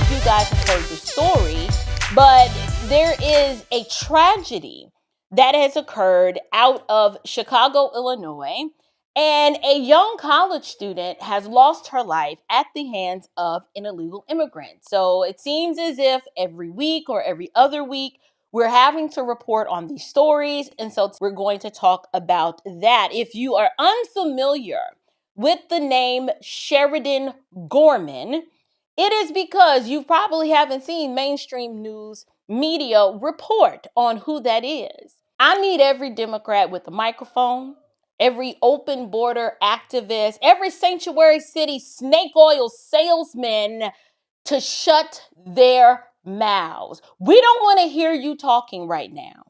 if you guys have heard the story, but there is a tragedy that has occurred out of Chicago, Illinois, and a young college student has lost her life at the hands of an illegal immigrant. So it seems as if every week or every other week, we're having to report on these stories. And so we're going to talk about that. If you are unfamiliar with the name Sheridan Gorman, it is because you probably haven't seen mainstream news media report on who that is. I need every Democrat with a microphone, every open border activist, every sanctuary city snake oil salesman to shut their mouths. We don't want to hear you talking right now.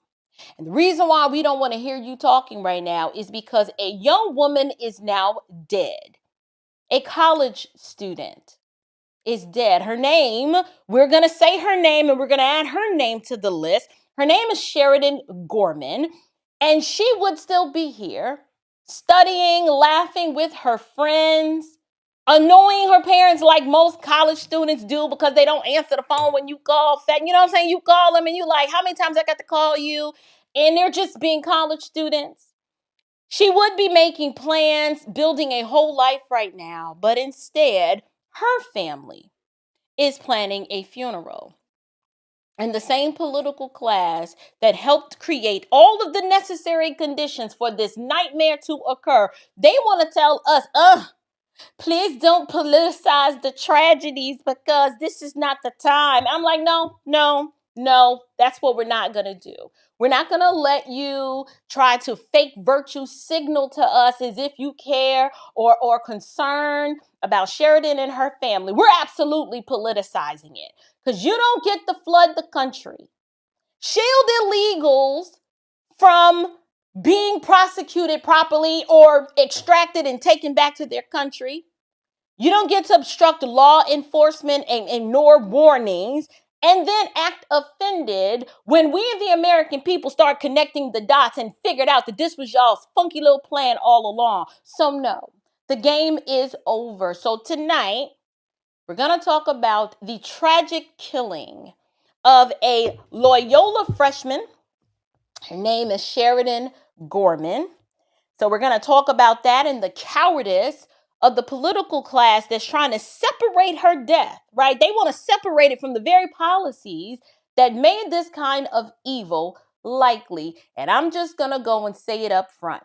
And the reason why we don't want to hear you talking right now is because a young woman is now dead. A college student is dead. Her name, we're going to say her name and we're going to add her name to the list. Her name is Sheridan Gorman, and she would still be here studying, laughing with her friends, annoying her parents like most college students do because they don't answer the phone when you call. You know what I'm saying? You call them and you like, how many times I got to call you? And they're just being college students. She would be making plans, building a whole life right now, but instead, her family is planning a funeral. And the same political class that helped create all of the necessary conditions for this nightmare to occur, they want to tell us, please don't politicize the tragedies because this is not the time. I'm like, no, that's what we're not going to do. We're not going to let you try to fake virtue signal to us as if you care or concerned about Sheridan and her family. We're absolutely politicizing it because you don't get to flood the country, shield illegals from being prosecuted properly or extracted and taken back to their country. You don't get to obstruct law enforcement and ignore warnings and then act offended when we, the American people, start connecting the dots and figured out that this was y'all's funky little plan all along. So no, the game is over. So tonight, we're going to talk about the tragic killing of a Loyola freshman. Her name is Sheridan Gorman. So we're going to talk about that and the cowardice of the political class that's trying to separate her death, right? They want to separate it from the very policies that made this kind of evil likely. And I'm just going to go and say it up front.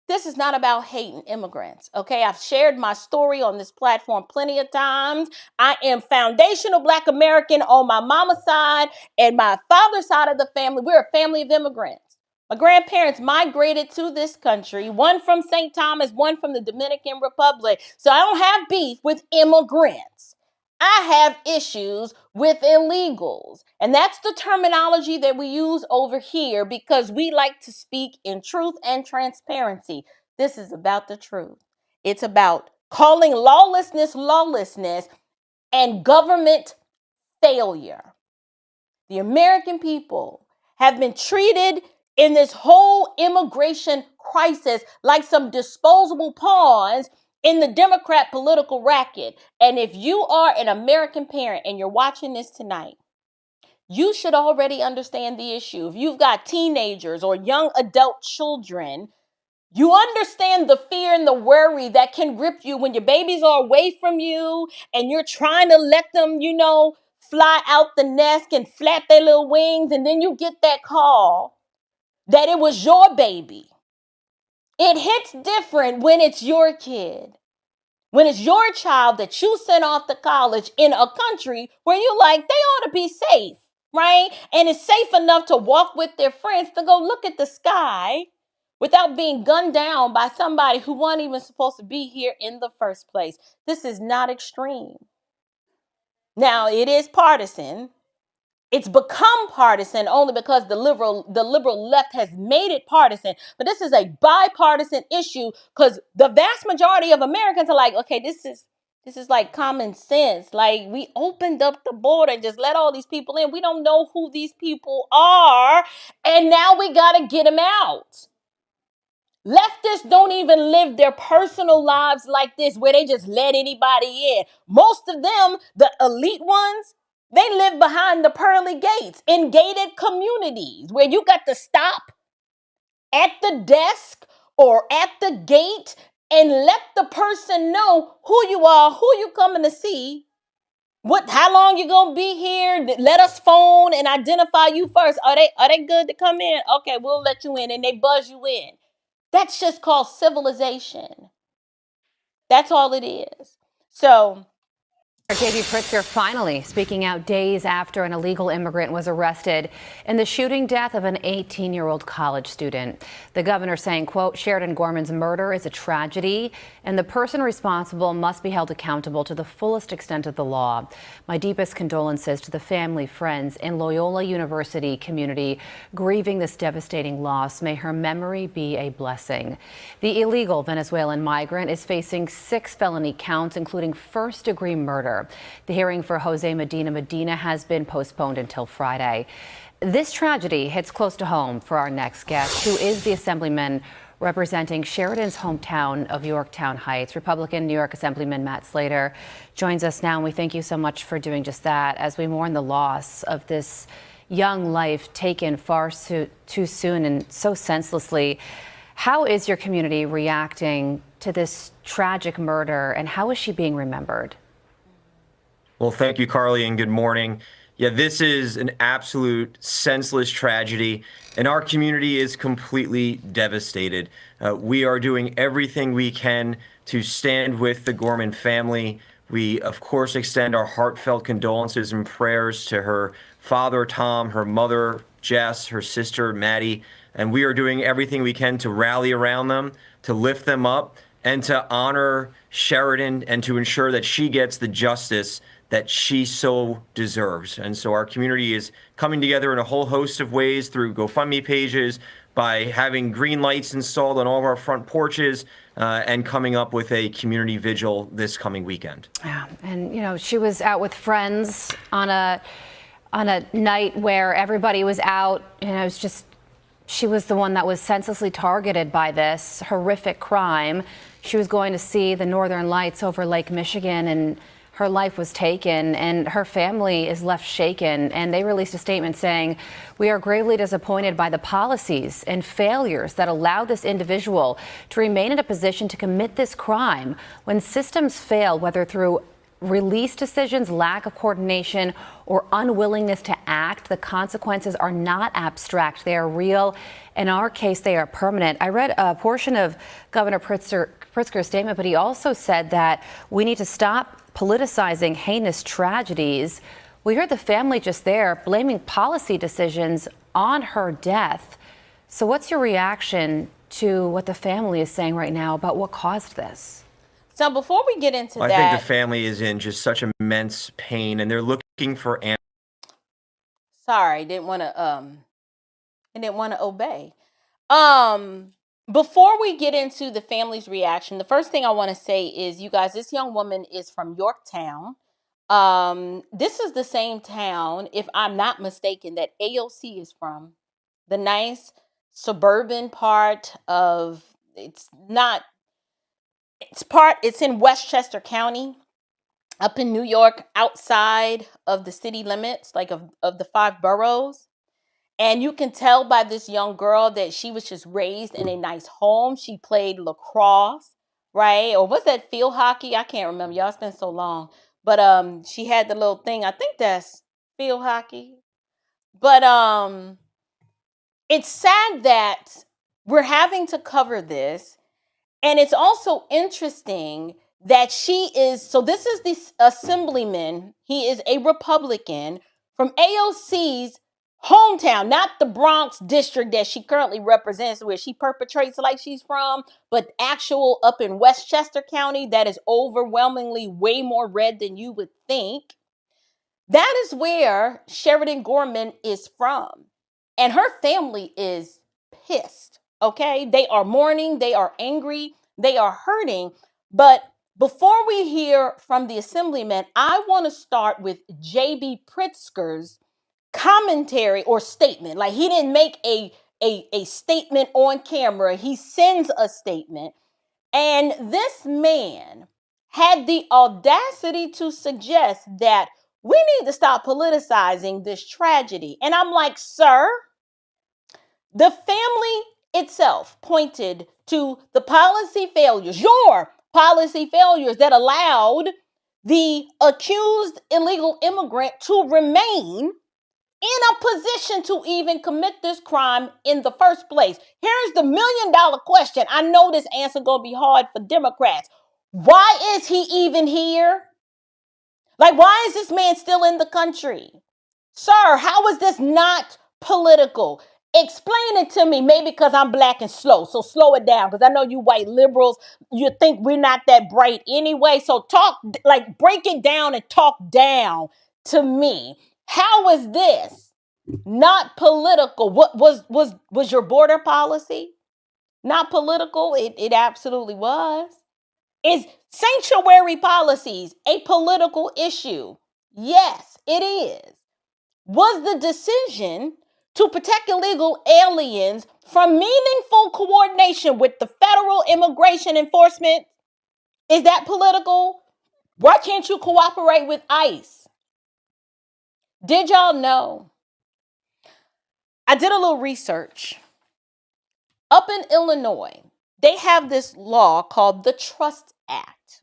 This is not about hating immigrants, okay? I've shared my story on this platform plenty of times. I am foundational Black American on my mama's side and my father's side of the family. We're a family of immigrants. My grandparents migrated to this country, one from St. Thomas, one from the Dominican Republic. So I don't have beef with immigrants. I have issues with illegals. And that's the terminology that we use over here because we like to speak in truth and transparency. This is about the truth. It's about calling lawlessness, and government failure. The American people have been treated in this whole immigration crisis like some disposable pawns in the Democrat political racket. And if you are an American parent and you're watching this tonight, you should already understand the issue. If you've got teenagers or young adult children, you understand the fear and the worry that can grip you when your babies are away from you and you're trying to let them, fly out the nest and flap their little wings. And then you get that call that it was your baby. It hits different when it's your kid. When it's your child that you sent off to college in a country where you're like, they ought to be safe, right? And it's safe enough to walk with their friends to go look at the sky without being gunned down by somebody who wasn't even supposed to be here in the first place. This is not extreme. Now, it is partisan. It's become partisan only because the liberal left has made it partisan. But this is a bipartisan issue because the vast majority of Americans are like, okay, this is like common sense. Like, we opened up the border and just let all these people in. We don't know who these people are. And now we got to get them out. Leftists don't even live their personal lives like this where they just let anybody in. Most of them, the elite ones, They live behind the pearly gates in gated communities where you got to stop at the desk or at the gate and let the person know who you are, who you coming to see, how long you gonna be here. Let us phone and identify you first. Are they good to come in? Okay, we'll let you in, and they buzz you in. That's just called civilization. That's all it is. So J.B. Pritzker finally speaking out days after an illegal immigrant was arrested in the shooting death of an 18-year-old college student. The governor saying, quote, Sheridan Gorman's murder is a tragedy and the person responsible must be held accountable to the fullest extent of the law. My deepest condolences to the family, friends, and Loyola University community grieving this devastating loss. May her memory be a blessing. The illegal Venezuelan migrant is facing 6 felony counts, including first-degree murder. The hearing for Jose Medina has been postponed until Friday. This tragedy hits close to home for our next guest, who is the Assemblyman representing Sheridan's hometown of Yorktown Heights. Republican New York Assemblyman Matt Slater joins us now, and we thank you so much for doing just that as we mourn the loss of this young life taken far too soon and so senselessly. How is your community reacting to this tragic murder, and how is she being remembered? Well, thank you, Carly, and good morning. Yeah, this is an absolute senseless tragedy, and our community is completely devastated. We are doing everything we can to stand with the Gorman family. We, of course, extend our heartfelt condolences and prayers to her father, Tom, her mother, Jess, her sister, Maddie, and we are doing everything we can to rally around them, to lift them up, and to honor Sheridan and to ensure that she gets the justice that she so deserves. And so our community is coming together in a whole host of ways through GoFundMe pages, by having green lights installed on all of our front porches, and coming up with a community vigil this coming weekend. Yeah, and she was out with friends on a night where everybody was out. She was the one that was senselessly targeted by this horrific crime. She was going to see the Northern Lights over Lake Michigan, and her life was taken, and her family is left shaken. And they released a statement saying, we are gravely disappointed by the policies and failures that allow this individual to remain in a position to commit this crime. When systems fail, whether through release decisions, lack of coordination, or unwillingness to act, the consequences are not abstract. They are real. In our case, they are permanent. I read a portion of Governor Pritzker's statement, but he also said that we need to stop politicizing heinous tragedies. We heard the family just there blaming policy decisions on her death. So what's your reaction to what the family is saying right now about what caused this? So before we get into that, I think the family is in just such immense pain, and they're looking for sorry, didn't want to obey. Before we get into the family's reaction, the first thing I want to say is, you guys, this young woman is from Yorktown. This is the same town, if I'm not mistaken, that AOC is from. The nice suburban part of it's in Westchester County, up in New York, outside of the city limits, like of the 5 boroughs. And you can tell by this young girl that she was just raised in a nice home. She played lacrosse, right? Or was that field hockey? I can't remember. Y'all, it's been so long. But she had the little thing. I think that's field hockey. But it's sad that we're having to cover this. And it's also interesting that this is the Assemblyman. He is a Republican from AOC's hometown, not the Bronx district that she currently represents, where she perpetrates like she's from, but actual up in Westchester County that is overwhelmingly way more red than you would think. That is where Sheridan Gorman is from. And her family is pissed, okay? They are mourning, they are angry, they are hurting. But before we hear from the Assemblyman, I want to start with J.B. Pritzker's commentary or statement. Like, he didn't make a statement on camera. He sends a statement. And this man had the audacity to suggest that we need to stop politicizing this tragedy. And I'm like, sir, the family itself pointed to the policy failures, your policy failures that allowed the accused illegal immigrant to remain in a position to even commit this crime in the first place. Here's the $1,000,000 question. I know this answer gonna be hard for Democrats. Why is he even here? Like, why is this man still in the country? Sir, how is this not political? Explain it to me. Maybe because I'm black and slow. So slow it down. Because I know you white liberals, you think we're not that bright anyway. So talk, like, break it down and talk down to me. How is this not political? What was your border policy not political? It absolutely was. Is sanctuary policies a political issue? Yes, it is. Was the decision to protect illegal aliens from meaningful coordination with the federal immigration enforcement, is that political? Why can't you cooperate with ICE? Did y'all know? I did a little research. Up in Illinois, they have this law called the Trust Act.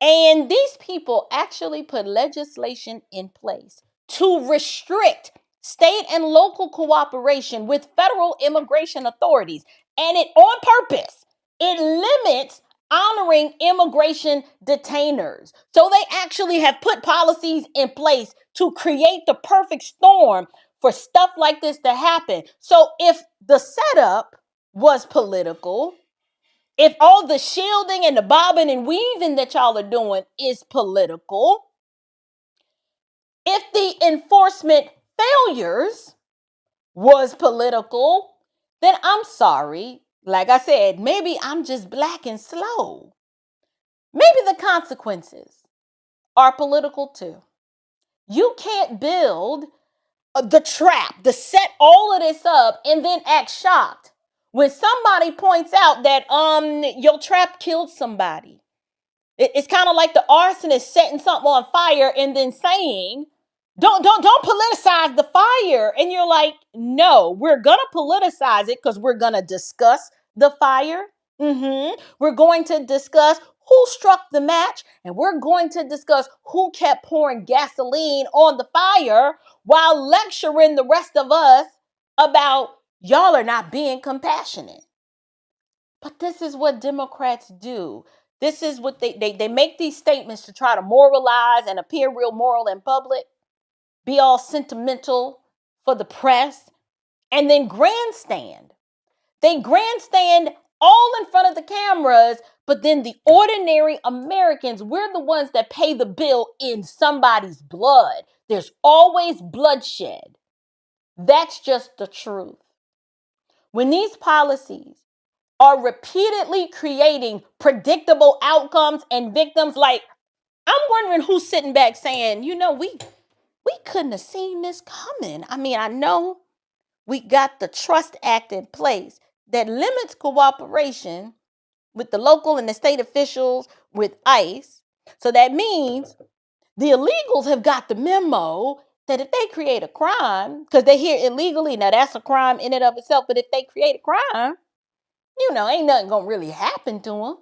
And these people actually put legislation in place to restrict state and local cooperation with federal immigration authorities. And it on purpose, it limits honoring immigration detainers. So they actually have put policies in place to create the perfect storm for stuff like this to happen. So if the setup was political, if all the shielding and the bobbing and weaving that y'all are doing is political, if the enforcement failures was political, then I'm sorry. Like I said, maybe I'm just black and slow. Maybe the consequences are political too. You can't build the trap to set all of this up and then act shocked when somebody points out that your trap killed somebody. It's kind of like the arsonist setting something on fire and then saying, don't politicize the fire. And you're like, no, we're gonna politicize it because we're gonna discuss the fire. We're going to discuss who struck the match, and we're going to discuss who kept pouring gasoline on the fire while lecturing the rest of us about y'all are not being compassionate. But this is what Democrats do. This is what they make these statements to try to moralize and appear real moral in public, be all sentimental for the press, and then grandstand. They grandstand all in front of the cameras, but then the ordinary Americans, we're the ones that pay the bill in somebody's blood. There's always bloodshed. That's just the truth. When these policies are repeatedly creating predictable outcomes and victims, like, I'm wondering who's sitting back saying, we couldn't have seen this coming. I mean, I know we got the Trust Act in place that limits cooperation with the local and the state officials with ICE. So that means the illegals have got the memo that if they create a crime, because they're here illegally, now that's a crime in and of itself, but if they create a crime, ain't nothing gonna really happen to them.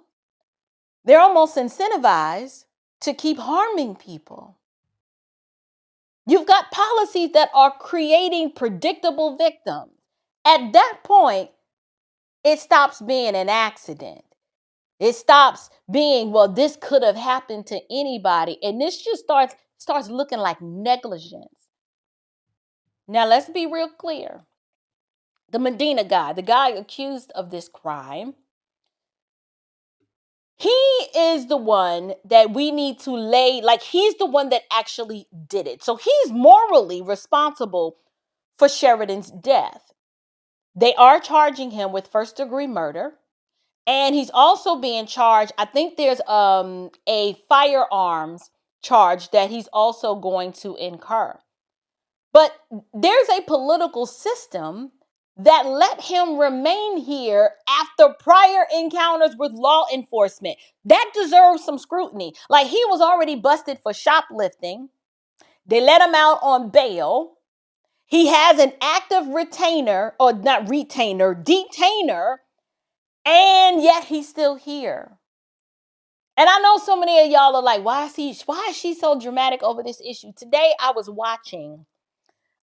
They're almost incentivized to keep harming people. You've got policies that are creating predictable victims. At that point, it stops being an accident. It stops being, well, this could have happened to anybody. And this just starts looking like negligence. Now, let's be real clear. The Medina guy, the guy accused of this crime, he is the one that we need to he's the one that actually did it. So he's morally responsible for Sheridan's death. They are charging him with first-degree murder. And he's also being charged, I think there's a firearms charge that he's also going to incur. But there's a political system that let him remain here after prior encounters with law enforcement. That deserves some scrutiny. Like, he was already busted for shoplifting. They let him out on bail. He has an active retainer, or not retainer, detainer, and yet he's still here. And I know so many of y'all are like, why is she so dramatic over this issue? Today I was watching.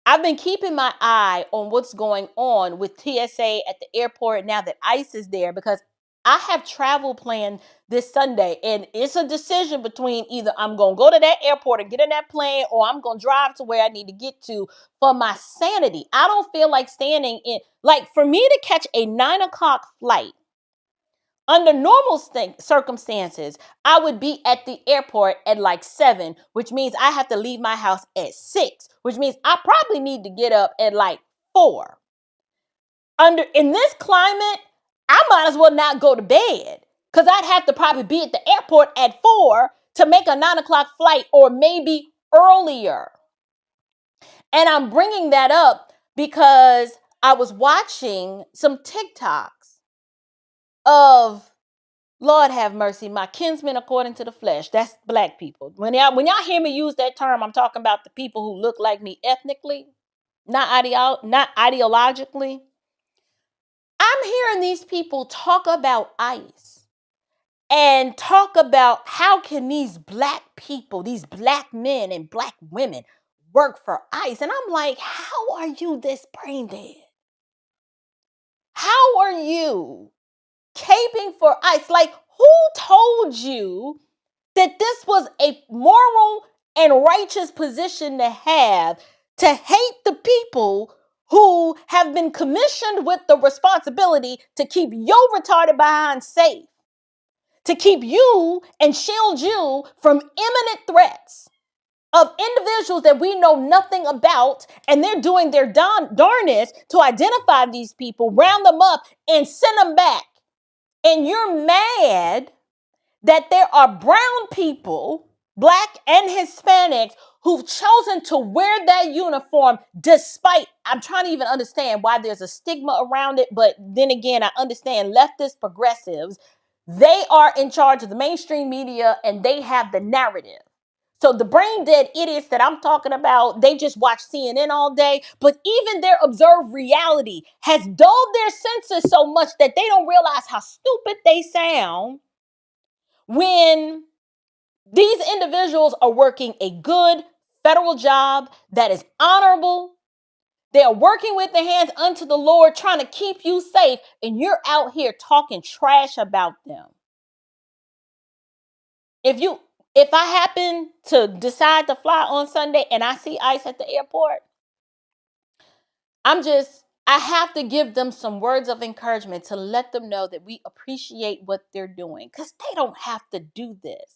I've been keeping my eye on what's going on with TSA at the airport now that ICE is there, because I have travel planned this Sunday, and it's a decision between either I'm going to go to that airport and get in that plane, or I'm going to drive to where I need to get to for my sanity. I don't feel like standing in, like, for me to catch a 9 o'clock flight, under normal circumstances, I would be at the airport at like 7, which means I have to leave my house at 6, which means I probably need to get up at like 4. In this climate, I might as well not go to bed, because I'd have to probably be at the airport at 4 to make a 9 o'clock flight, or maybe earlier. And I'm bringing that up because I was watching some TikToks of, Lord have mercy, my kinsmen according to the flesh. That's black people. When y'all hear me use that term, I'm talking about the people who look like me ethnically, not ideologically. I'm hearing these people talk about ICE and talk about how can these black people, these black men and black women, work for ICE. And I'm like, how are you this brain dead? How are you caping for ICE? Like, who told you that this was a moral and righteous position to have, to hate the people who have been commissioned with the responsibility to keep your retarded behind safe, to keep you and shield you from imminent threats of individuals that we know nothing about, and they're doing their darnest to identify these people, round them up, and send them back. And you're mad that there are brown people, black and Hispanics, who've chosen to wear that uniform despite, I'm trying to even understand why there's a stigma around it, but then again, I understand leftist progressives, they are in charge of the mainstream media and they have the narrative. So the brain dead idiots that I'm talking about, they just watch CNN all day, but even their observed reality has dulled their senses so much that they don't realize how stupid they sound when these individuals are working a good federal job that is honorable. They are working with their hands unto the Lord, trying to keep you safe, and you're out here talking trash about them. If I happen to decide to fly on Sunday and I see ICE at the airport, I have to give them some words of encouragement to let them know that we appreciate what they're doing, because they don't have to do this.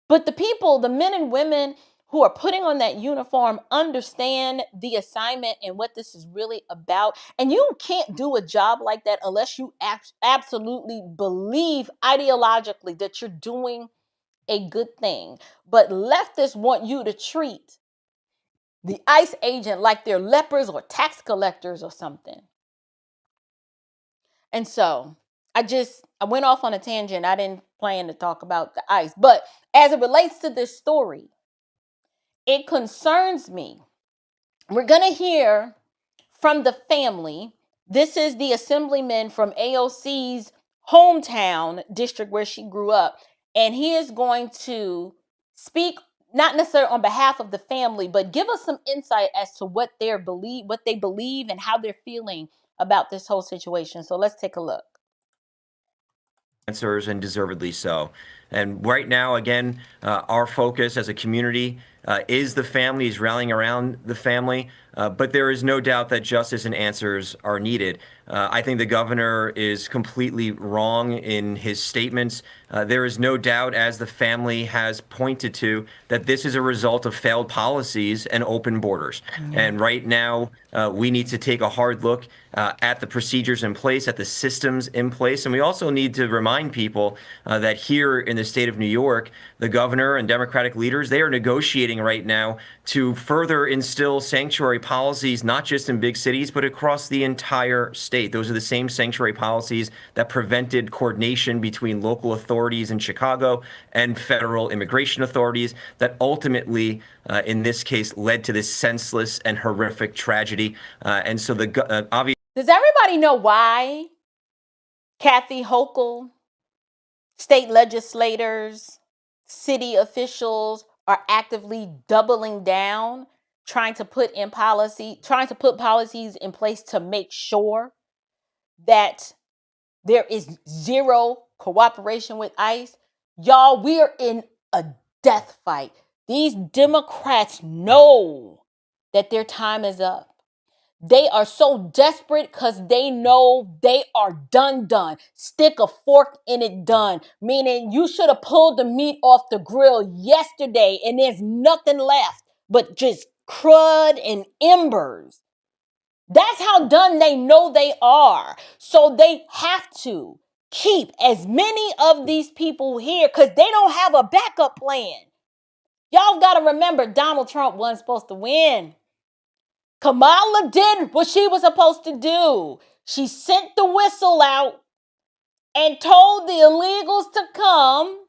But the people, the men and women who are putting on that uniform, understand the assignment and what this is really about. And you can't do a job like that unless you absolutely believe ideologically that you're doing a good thing. But leftists want you to treat the ICE agent like they're lepers or tax collectors or something. And so I went off on a tangent. I didn't plan to talk about the ICE. But as it relates to this story, it concerns me. We're going to hear from the family. This is the Assemblyman from AOC's hometown district where she grew up. And he is going to speak, not necessarily on behalf of the family, but give us some insight as to what they believe and how they're feeling about this whole situation. So let's take a look. Answers, and deservedly so. And right now, again, our focus as a community is the family, is rallying around the family. But there is no doubt that justice and answers are needed. I think the governor is completely wrong in his statements. There is no doubt, as the family has pointed to, that this is a result of failed policies and open borders. Mm-hmm. And right now, we need to take a hard look at the procedures in place, at the systems in place. And we also need to remind people that here in the the state of New York, the governor and Democratic leaders, they are negotiating right now to further instill sanctuary policies, not just in big cities, but across the entire state. Those are the same sanctuary policies that prevented coordination between local authorities in Chicago and federal immigration authorities that ultimately, in this case, led to this senseless and horrific tragedy. And so obviously. Does everybody know why Kathy Hochul, state legislators, city officials are actively doubling down, trying to put policies in place to make sure that there is zero cooperation with ICE? Y'all, we are in a death fight. These Democrats know that their time is up. They are so desperate because they know they are done. Stick a fork in it, done. Meaning you should have pulled the meat off the grill yesterday and there's nothing left but just crud and embers. That's how done they know they are. So they have to keep as many of these people here because they don't have a backup plan. Y'all got to remember, Donald Trump wasn't supposed to win. Kamala did what she was supposed to do. She sent the whistle out and told the illegals to come.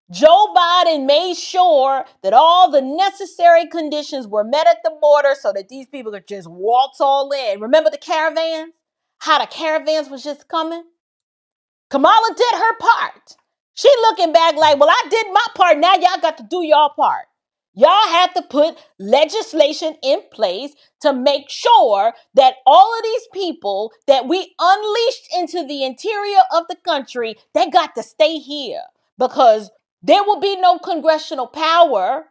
Joe Biden made sure that all the necessary conditions were met at the border so that these people could just waltz all in. Remember the caravans? How the caravans was just coming? Kamala did her part. She looking back like, well, I did my part. Now y'all got to do y'all part. Y'all have to put legislation in place to make sure that all of these people that we unleashed into the interior of the country, they got to stay here because there will be no congressional power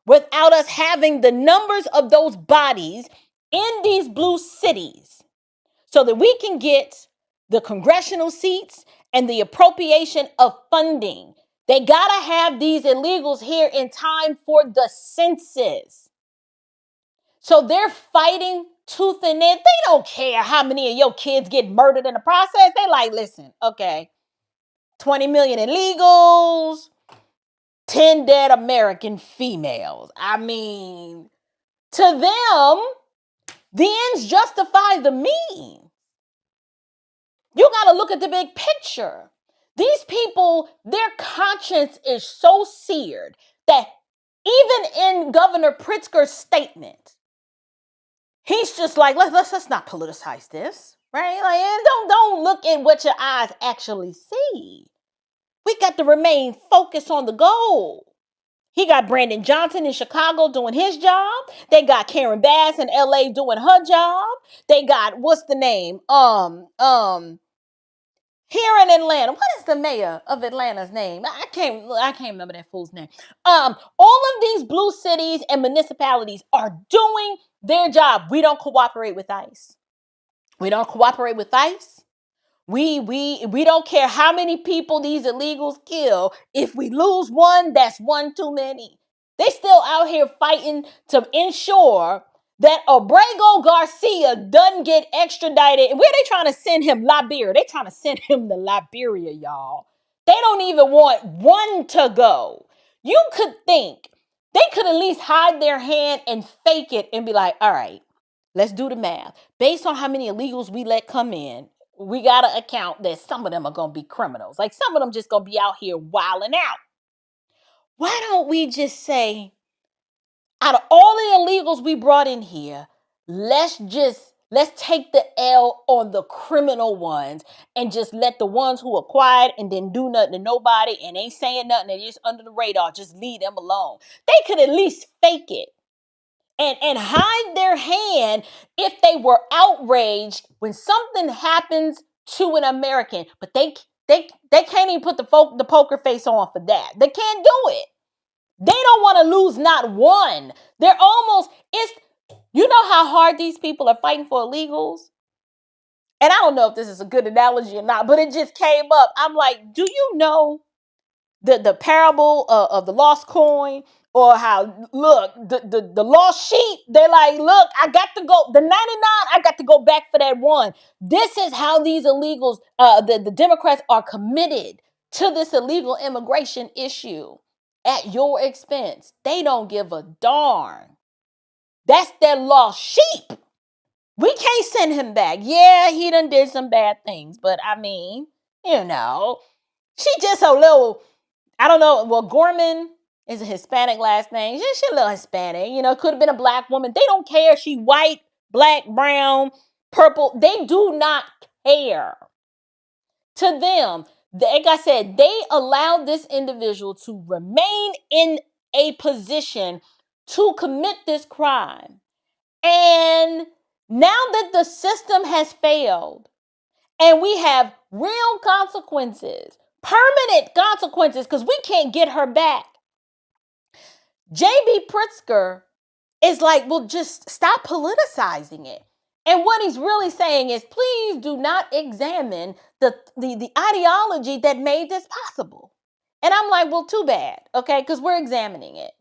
without us having the numbers of those bodies in these blue cities so that we can get the congressional seats and the appropriation of funding. They got to have these illegals here in time for the census. So they're fighting tooth and nail. They don't care how many of your kids get murdered in the process. They like, listen, okay, 20 million illegals, 10 dead American females. I mean, to them, the ends justify the means. You got to look at the big picture. These people, their conscience is so seared that even in Governor Pritzker's statement, he's just like, let's not politicize this, right? Like, don't look at what your eyes actually see. We got to remain focused on the goal. He got Brandon Johnson in Chicago doing his job. They got Karen Bass in LA doing her job. They got, what's the name? Here in Atlanta, what is the mayor of Atlanta's name? I can't remember that fool's name. All of these blue cities and municipalities are doing their job. We don't cooperate with ICE. We don't cooperate with ICE. We don't care how many people these illegals kill. If we lose one, that's one too many. They still out here fighting to ensure that Abrego Garcia doesn't get extradited. Where they trying to send him? Liberia. They trying to send him to Liberia, y'all. They don't even want one to go. You could think they could at least hide their hand and fake it and be like, all right, let's do the math. Based on how many illegals we let come in, we got to account that some of them are going to be criminals. Like some of them just going to be out here wilding out. Why don't we just say, out of all the illegals we brought in here, let's take the L on the criminal ones and just let the ones who are quiet and didn't do nothing to nobody and ain't saying nothing, they're just under the radar, just leave them alone. They could at least fake it and hide their hand if they were outraged when something happens to an American, but they can't even put the poker face on for that. They can't do it. They don't want to lose not one. You know how hard these people are fighting for illegals? And I don't know if this is a good analogy or not, but it just came up. I'm like, do you know the parable of the lost coin? Or how, look, the lost sheep, they're like, look, I got to go, the 99, I got to go back for that one. This is how these illegals, the Democrats are committed to this illegal immigration issue at your expense. They don't give a darn. That's their lost sheep. We can't send him back. Yeah, he done did some bad things, but I mean, she just a little, I don't know. Well, Gorman is a Hispanic last name. She a little Hispanic. Could have been a black woman. They don't care. She white, black, brown, purple. They do not care. To them, like I said, they allowed this individual to remain in a position to commit this crime. And now that the system has failed and we have real consequences, permanent consequences, because we can't get her back, J.B. Pritzker is like, well, just stop politicizing it. And what he's really saying is, please do not examine the ideology that made this possible. And I'm like, well, too bad, okay, because we're examining it.